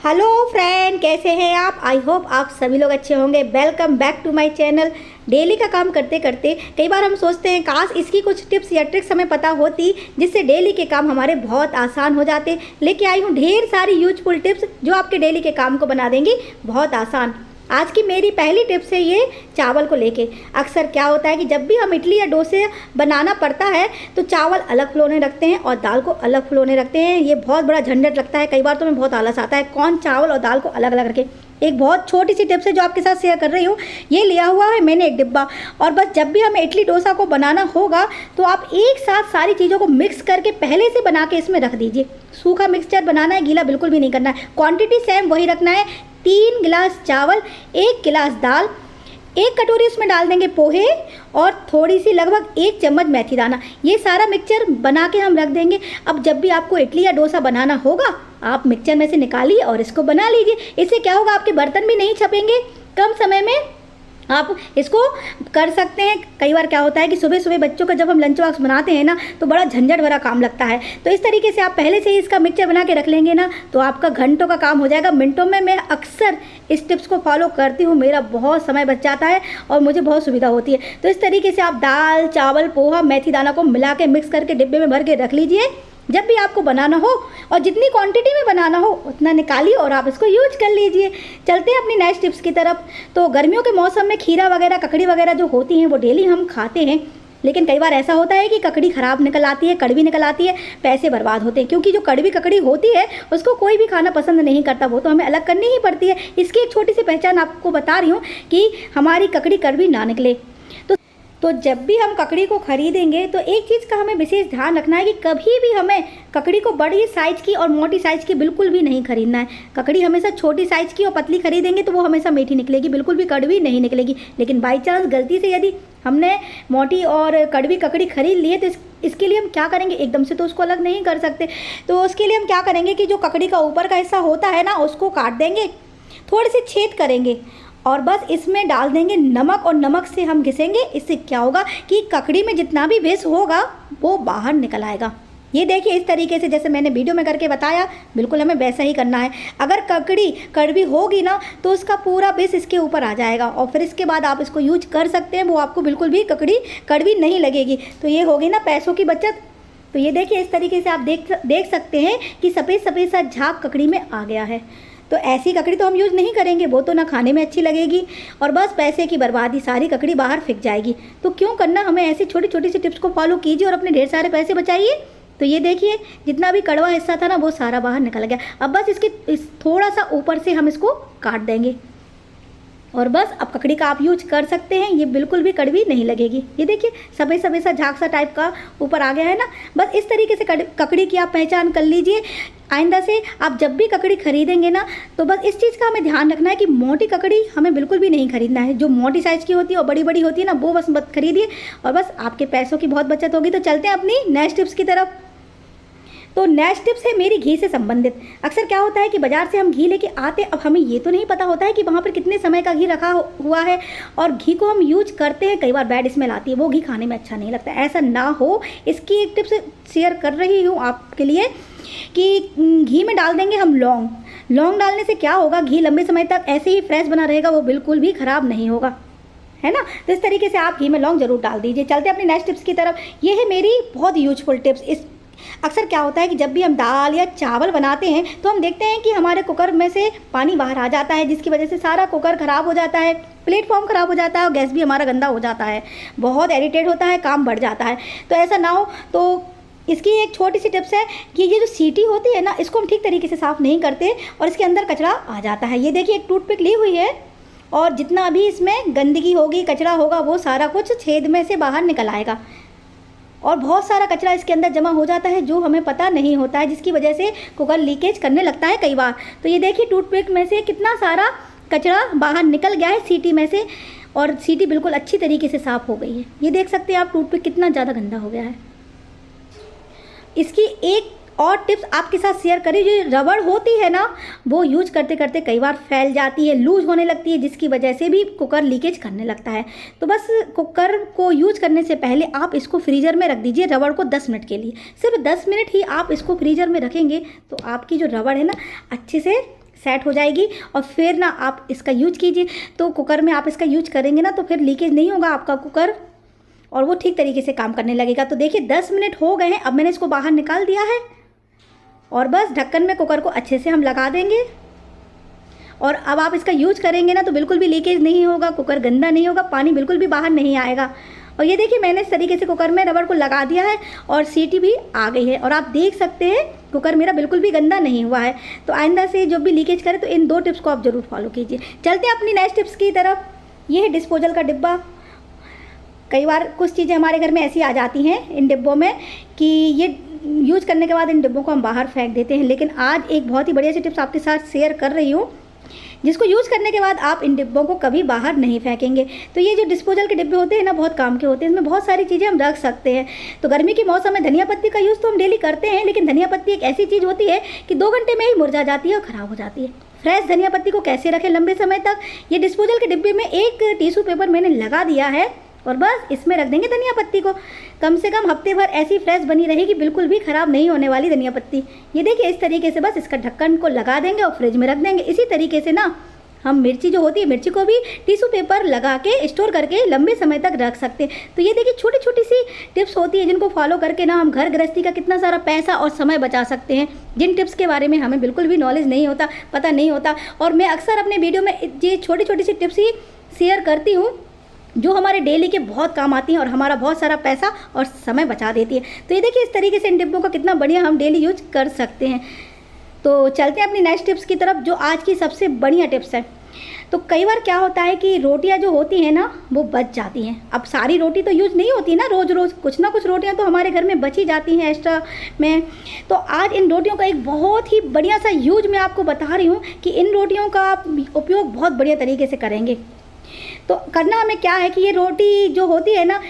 Hello friend, कैसे हैं आप। आई होप आप सभी लोग अच्छे होंगे। Welcome back to my channel. Daily का काम करते करते कई बार हम सोचते हैं काश इसकी कुछ टिप्स या ट्रिक्स हमें पता होती जिससे डेली के काम हमारे बहुत आसान हो जाते। लेके आई हूँ ढेर सारी यूजफुल टिप्स जो आपके डेली के काम को बना देंगी बहुत आसान। आज की मेरी पहली टिप्स है ये चावल को लेके। अक्सर क्या होता है कि जब भी हम इडली या डोसे बनाना पड़ता है तो चावल अलग फुलौने रखते हैं और दाल को अलग फुलौने रखते हैं। ये बहुत बड़ा झंझट लगता है। कई बार तो हमें बहुत आलस आता है कौन चावल और दाल को अलग अलग रखे। एक बहुत छोटी सी टिप्स है जो आपके साथ शेयर कर रही हूँ। ये लिया हुआ है मैंने एक डिब्बा, और बस जब भी हमें इडली डोसा को बनाना होगा तो आप एक साथ सारी चीज़ों को मिक्स करके पहले से बना के इसमें रख दीजिए। सूखा मिक्सचर बनाना है, गीला बिल्कुल भी नहीं करना है। क्वांटिटी सेम वही रखना है। 3 गिलास चावल, 1 गिलास दाल, 1 कटोरी उसमें डाल देंगे पोहे और थोड़ी सी लगभग 1 चम्मच मेथी दाना। ये सारा मिक्सचर बना के हम रख देंगे। अब जब भी आपको इडली या डोसा बनाना होगा आप मिक्सचर में से निकालिए और इसको बना लीजिए। इससे क्या होगा, आपके बर्तन भी नहीं छपेंगे, कम समय में आप इसको कर सकते हैं। कई बार क्या होता है कि सुबह सुबह बच्चों का जब हम लंच बॉक्स बनाते हैं ना तो बड़ा झंझट भरा काम लगता है। तो इस तरीके से आप पहले से ही इसका मिक्सचर बना के रख लेंगे ना तो आपका घंटों का काम हो जाएगा मिनटों में। मैं अक्सर इस टिप्स को फॉलो करती हूँ, मेरा बहुत समय बच जाता है और मुझे बहुत सुविधा होती है। तो इस तरीके से आप दाल, चावल, पोहा, मेथी दाना को मिला के मिक्स करके डिब्बे में भर के रख लीजिए। जब भी आपको बनाना हो और जितनी क्वांटिटी में बनाना हो उतना निकालिए और आप इसको यूज कर लीजिए। चलते हैं अपनी नेक्स्ट टिप्स की तरफ। तो गर्मियों के मौसम में खीरा वगैरह, ककड़ी वगैरह जो होती हैं वो डेली हम खाते हैं, लेकिन कई बार ऐसा होता है कि ककड़ी ख़राब निकल आती है, कड़वी निकल आती है, पैसे बर्बाद होते हैं। क्योंकि जो कड़वी ककड़ी होती है उसको कोई भी खाना पसंद नहीं करता, वो तो हमें अलग करनी ही पड़ती है। इसकी एक छोटी सी पहचान आपको बता रही हूँ कि हमारी ककड़ी कड़वी ना निकले। तो जब भी हम ककड़ी को खरीदेंगे तो एक चीज़ का हमें विशेष ध्यान रखना है कि कभी भी हमें ककड़ी को बड़ी साइज़ की और मोटी साइज़ की बिल्कुल भी नहीं खरीदना है। ककड़ी हमेशा छोटी साइज़ की और पतली खरीदेंगे तो वो हमेशा मीठी निकलेगी, बिल्कुल भी कड़वी नहीं निकलेगी। लेकिन बाई चांस गलती से यदि हमने मोटी और कड़वी ककड़ी खरीद ली है तो इसके लिए हम क्या करेंगे, एकदम से तो उसको अलग नहीं कर सकते। तो उसके लिए हम क्या करेंगे कि जो ककड़ी का ऊपर का हिस्सा होता है ना उसको काट देंगे, थोड़े से छेद करेंगे और बस इसमें डाल देंगे नमक और नमक से हम घिसेंगे। इससे क्या होगा कि ककड़ी में जितना भी विष होगा वो बाहर निकल आएगा। ये देखिए इस तरीके से जैसे मैंने वीडियो में करके बताया बिल्कुल हमें वैसा ही करना है। अगर ककड़ी कड़वी होगी ना तो उसका पूरा विष इसके ऊपर आ जाएगा और फिर इसके बाद आप इसको यूज कर सकते हैं। वो आपको बिल्कुल भी ककड़ी कड़वी नहीं लगेगी। तो ये होगी ना पैसों की बचत। तो ये देखिए इस तरीके से आप देख सकते हैं कि सफ़ेद सफ़ेद सा झाग ककड़ी में आ गया है। तो ऐसी ककड़ी तो हम यूज़ नहीं करेंगे, वो तो ना खाने में अच्छी लगेगी और बस पैसे की बर्बादी, सारी ककड़ी बाहर फेंक जाएगी। तो क्यों करना, हमें ऐसी छोटी छोटी सी टिप्स को फॉलो कीजिए और अपने ढेर सारे पैसे बचाइए। तो ये देखिए जितना भी कड़वा हिस्सा था ना वो सारा बाहर निकल गया। अब बस इसके थोड़ा सा ऊपर से हम इसको काट देंगे और बस अब ककड़ी का आप यूज कर सकते हैं। ये बिल्कुल भी कड़वी नहीं लगेगी। ये देखिए सफ़ेद सफ़ेद सा झाग सा टाइप का ऊपर आ गया है ना। बस इस तरीके से ककड़ी की आप पहचान कर लीजिए। आइंदा से आप जब भी ककड़ी खरीदेंगे ना तो बस इस चीज़ का हमें ध्यान रखना है कि मोटी ककड़ी हमें बिल्कुल भी नहीं खरीदना है। जो मोटी साइज़ की होती है और बड़ी बड़ी होती है ना वो बस मत खरीदिए और बस आपके पैसों की बहुत बचत होगी। तो चलते हैं अपनी नेक्स्ट टिप्स की तरफ। तो नेक्स्ट टिप्स है मेरी घी से संबंधित। अक्सर क्या होता है कि बाज़ार से हम घी लेके आते, अब हमें ये तो नहीं पता होता है कि वहाँ पर कितने समय का घी रखा हुआ है और घी को हम यूज करते हैं, कई बार बैड स्मेल आती है, वो घी खाने में अच्छा नहीं लगता। ऐसा ना हो इसकी एक टिप्स शेयर कर रही हूँ आपके लिए कि घी में डाल देंगे हम लौंग डालने से क्या होगा, घी लंबे समय तक ऐसे ही फ्रेश बना रहेगा, वो बिल्कुल भी ख़राब नहीं होगा, है ना। तो इस तरीके से आप घी में लौंग जरूर डाल दीजिए। चलते हैं अपनी नेक्स्ट टिप्स की तरफ। ये है मेरी बहुत यूजफुल टिप्स। अक्सर क्या होता है कि जब भी हम दाल या चावल बनाते हैं तो हम देखते हैं कि हमारे कुकर में से पानी बाहर आ जाता है, जिसकी वजह से सारा कुकर ख़राब हो जाता है, प्लेटफॉर्म ख़राब हो जाता है और गैस भी हमारा गंदा हो जाता है, बहुत इरिटेट होता है, काम बढ़ जाता है। तो ऐसा ना हो तो इसकी एक छोटी सी टिप्स है कि ये जो सीटी होती है ना इसको हम ठीक तरीके से साफ़ नहीं करते और इसके अंदर कचरा आ जाता है। ये देखिए एक टूथपिक ली हुई है और जितना भी इसमें गंदगी होगी, कचरा होगा, वो सारा कुछ छेद में से बाहर निकल आएगा और बहुत सारा कचरा इसके अंदर जमा हो जाता है जो हमें पता नहीं होता है, जिसकी वजह से कुकर लीकेज करने लगता है कई बार। तो ये देखिए टूथपिक में से कितना सारा कचरा बाहर निकल गया है सीटी में से और सीटी बिल्कुल अच्छी तरीके से साफ़ हो गई है। ये देख सकते हैं आप टूथपिक कितना ज़्यादा गंदा हो गया है। इसकी एक और टिप्स आपके साथ शेयर करें। जो रबड़ होती है ना वो यूज करते करते कई बार फैल जाती है, लूज होने लगती है, जिसकी वजह से भी कुकर लीकेज करने लगता है। तो बस कुकर को यूज करने से पहले आप इसको फ्रीज़र में रख दीजिए रबड़ को 10 मिनट के लिए। सिर्फ 10 मिनट ही आप इसको फ्रीज़र में रखेंगे तो आपकी जो रबड़ है ना अच्छे से सेट हो जाएगी। और फिर ना आप इसका यूज कीजिए। तो कुकर में आप इसका यूज करेंगे ना तो फिर लीकेज नहीं होगा आपका कुकर, और वो ठीक तरीके से काम करने लगेगा। तो देखिए 10 मिनट हो गए हैं, अब मैंने इसको बाहर निकाल दिया है और बस ढक्कन में कुकर को अच्छे से हम लगा देंगे। और अब आप इसका यूज करेंगे ना तो बिल्कुल भी लीकेज नहीं होगा, कुकर गंदा नहीं होगा, पानी बिल्कुल भी बाहर नहीं आएगा। और ये देखिए मैंने इस तरीके से कुकर में रबर को लगा दिया है और सीटी भी आ गई है। और आप देख सकते हैं कुकर मेरा बिल्कुल भी गंदा नहीं हुआ है। तो आइंदा से जब भी लीकेज करे तो इन 2 टिप्स को आप ज़रूर फॉलो कीजिए। चलते हैं अपनी नेक्स्ट टिप्स की तरफ। ये है डिस्पोजल का डिब्बा। कई बार कुछ चीज़ें हमारे घर में ऐसी आ जाती हैं इन डिब्बों में कि ये यूज करने के बाद इन डिब्बों को हम बाहर फेंक देते हैं। लेकिन आज एक बहुत ही बढ़िया सी टिप्स आपके साथ शेयर कर रही हूँ, जिसको यूज़ करने के बाद आप इन डिब्बों को कभी बाहर नहीं फेंकेंगे। तो ये जो डिस्पोजल के डिब्बे होते हैं ना, बहुत काम के होते हैं। इसमें बहुत सारी चीज़ें हम रख सकते हैं। तो गर्मी के मौसम में धनिया पत्ती का यूज़ तो हम डेली करते हैं, लेकिन धनिया पत्ती एक ऐसी चीज़ होती है कि 2 घंटे में ही मुरझा जाती है और ख़राब हो जाती है। फ्रेश धनिया पत्ती को कैसे रखें लंबे समय तक, ये डिस्पोजल के डिब्बे में एक टिश्यू पेपर मैंने लगा दिया है और बस इसमें रख देंगे धनिया पत्ती को। कम से कम हफ्ते भर ऐसी फ्रेश बनी रहेगी, बिल्कुल भी ख़राब नहीं होने वाली धनिया पत्ती। ये देखिए इस तरीके से बस इसका ढक्कन को लगा देंगे और फ्रिज में रख देंगे। इसी तरीके से ना हम मिर्ची जो होती है, मिर्ची को भी टिश्यू पेपर लगा के स्टोर करके लंबे समय तक रख सकते हैं। तो ये देखिए छोटी छोटी सी टिप्स होती है जिनको फॉलो करके ना हम घर गृहस्थी का कितना सारा पैसा और समय बचा सकते हैं, जिन टिप्स के बारे में हमें बिल्कुल भी नॉलेज नहीं होता, पता नहीं होता। और मैं अक्सर अपने वीडियो में ये छोटी छोटी सी टिप्स ही शेयर करती हूँ जो हमारे डेली के बहुत काम आती हैं और हमारा बहुत सारा पैसा और समय बचा देती है। तो ये देखिए इस तरीके से इन डिब्बों का कितना बढ़िया हम डेली यूज कर सकते हैं। तो चलते हैं अपनी नेक्स्ट टिप्स की तरफ, जो आज की सबसे बढ़िया टिप्स है। तो कई बार क्या होता है कि रोटियां जो होती हैं ना वो बच जाती हैं। अब सारी रोटी तो यूज़ नहीं होती ना, रोज़ रोज़ कुछ ना कुछ रोटियां तो हमारे घर में बची जाती हैं एक्स्ट्रा में। तो आज इन रोटियों का एक बहुत ही बढ़िया सा यूज मैं आपको बता रही हूँ कि इन रोटियों का आप उपयोग बहुत बढ़िया तरीके से करेंगे। तो करना हमें क्या है कि ये रोटी जो होती है ना,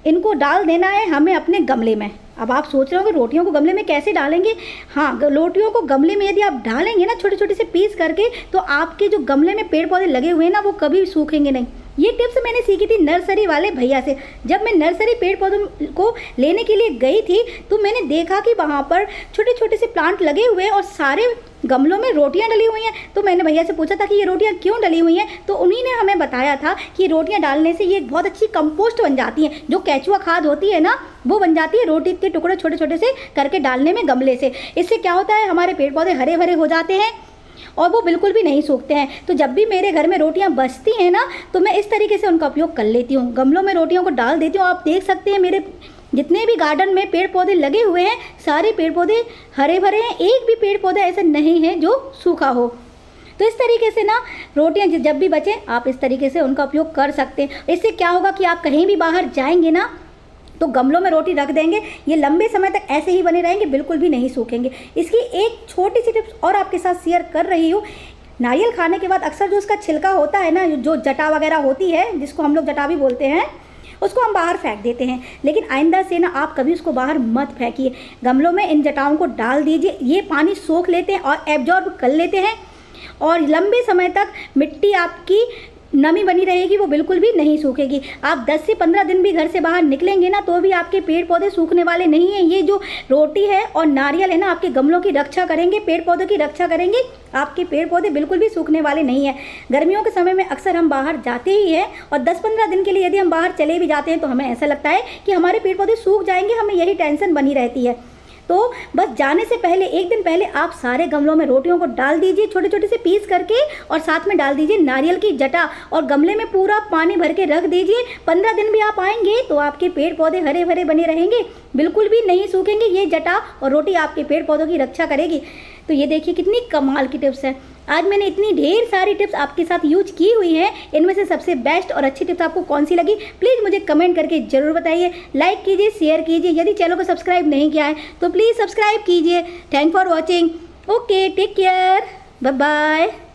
इनको डाल देना है हमें अपने गमले में। अब आप सोच रहे हो कि रोटियों को गमले में कैसे डालेंगे। हाँ, रोटियों को गमले में यदि आप डालेंगे ना छोटे छोटे से पीस करके, तो आपके जो गमले में पेड़ पौधे लगे हुए हैं ना वो कभी सूखेंगे नहीं। ये टिप्स मैंने सीखी थी नर्सरी वाले भैया से। जब मैं नर्सरी पेड़ पौधों को लेने के लिए गई थी तो मैंने देखा कि वहाँ पर छोटे छोटे से प्लांट लगे हुए हैं और सारे गमलों में रोटियां डली हुई हैं। तो मैंने भैया से पूछा था कि ये रोटियां क्यों डली हुई हैं, तो उन्हीं ने हमें बताया था कि रोटियां डालने से ये बहुत अच्छी कंपोस्ट बन जाती हैं। जो केचुआ खाद होती है ना वो बन जाती है रोटी के टुकड़े छोटे छोटे से करके डालने में गमले से। इससे क्या होता है हमारे पेड़ पौधे हरे भरे हो जाते हैं और वो बिल्कुल भी नहीं सूखते हैं। तो जब भी मेरे घर में रोटियां बचती हैं ना तो मैं इस तरीके से उनका उपयोग कर लेती हूँ, गमलों में रोटियों को डाल देती हूँ। आप देख सकते हैं मेरे जितने भी गार्डन में पेड़ पौधे लगे हुए हैं सारे पेड़ पौधे हरे भरे हैं, एक भी पेड़ पौधा ऐसा नहीं है जो सूखा हो। तो इस तरीके से ना रोटियां जब भी बचें आप इस तरीके से उनका उपयोग कर सकते हैं। इससे क्या होगा कि आप कहीं भी बाहर जाएंगे ना तो गमलों में रोटी रख देंगे, ये लंबे समय तक ऐसे ही बने रहेंगे, बिल्कुल भी नहीं सूखेंगे। इसकी एक छोटी सी टिप्स और आपके साथ शेयर कर रही हूँ। नारियल खाने के बाद अक्सर जो उसका छिलका होता है ना, जो जटा वगैरह होती है जिसको हम लोग जटा भी बोलते हैं, उसको हम बाहर फेंक देते हैं। लेकिन आइंदा से ना आप कभी उसको बाहर मत फेंकिए, गमलों में इन जटाओं को डाल दीजिए। ये पानी सोख लेते हैं और एब्जॉर्ब कर लेते हैं और लंबे समय तक मिट्टी आपकी नमी बनी रहेगी, वो बिल्कुल भी नहीं सूखेगी। आप 10 से 15 दिन भी घर से बाहर निकलेंगे ना तो भी आपके पेड़ पौधे सूखने वाले नहीं हैं। ये जो रोटी है और नारियल है ना आपके गमलों की रक्षा करेंगे, पेड़ पौधों की रक्षा करेंगे, आपके पेड़ पौधे बिल्कुल भी सूखने वाले नहीं हैं। गर्मियों के समय में अक्सर हम बाहर जाते ही हैं और 10-15 दिन के लिए यदि हम बाहर चले भी जाते हैं तो हमें ऐसा लगता है कि हमारे पेड़ पौधे सूख जाएंगे, हमें यही टेंशन बनी रहती है। तो बस जाने से पहले एक दिन पहले आप सारे गमलों में रोटियों को डाल दीजिए छोटे छोटे से पीस करके और साथ में डाल दीजिए नारियल की जटा और गमले में पूरा पानी भर के रख दीजिए। 15 दिन भी आप आएंगे तो आपके पेड़ पौधे हरे भरे बने रहेंगे, बिल्कुल भी नहीं सूखेंगे। ये जटा और रोटी आपके पेड़ पौधों की रक्षा करेगी। तो ये देखिए कितनी कमाल की टिप्स है। आज मैंने इतनी ढेर सारी टिप्स आपके साथ यूज की हुई हैं, इनमें से सबसे बेस्ट और अच्छी टिप्स आपको कौन सी लगी प्लीज़ मुझे कमेंट करके ज़रूर बताइए। लाइक कीजिए, शेयर कीजिए, यदि चैनल को सब्सक्राइब नहीं किया है तो प्लीज़ सब्सक्राइब कीजिए। Thank for watching. Okay, take care, bye bye.